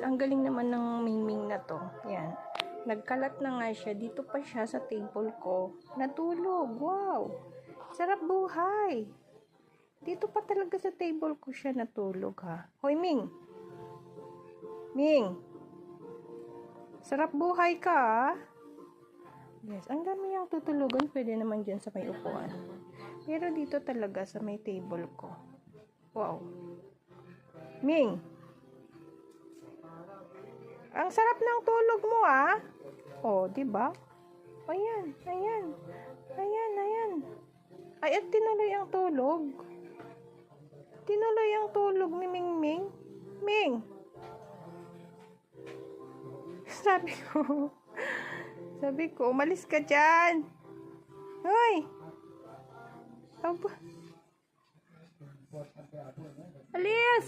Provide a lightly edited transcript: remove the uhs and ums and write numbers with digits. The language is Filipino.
Ang galing naman ng Mingming na to. Yan. Nagkalat na nga siya. Dito pa siya sa table ko. Natulog. Wow. Sarap buhay. Dito pa talaga sa table ko siya natulog ha. Hoy Ming. Ming. Sarap buhay ka ha. Yes. Ang dami niyang tutulugan. Pwede naman dyan sa may upuan. Pero dito talaga sa may table ko. Wow. Ming. Ang sarap ng tulog mo ah. Oh, 'di ba? Ayan, ayan. Ayan, ayan. Ay, at tinuloy ang tulog. Tinuloy ang tulog ni Mingming. Ming. Sabi ko, umalis ka dyan. Hoy. Aba. Alis.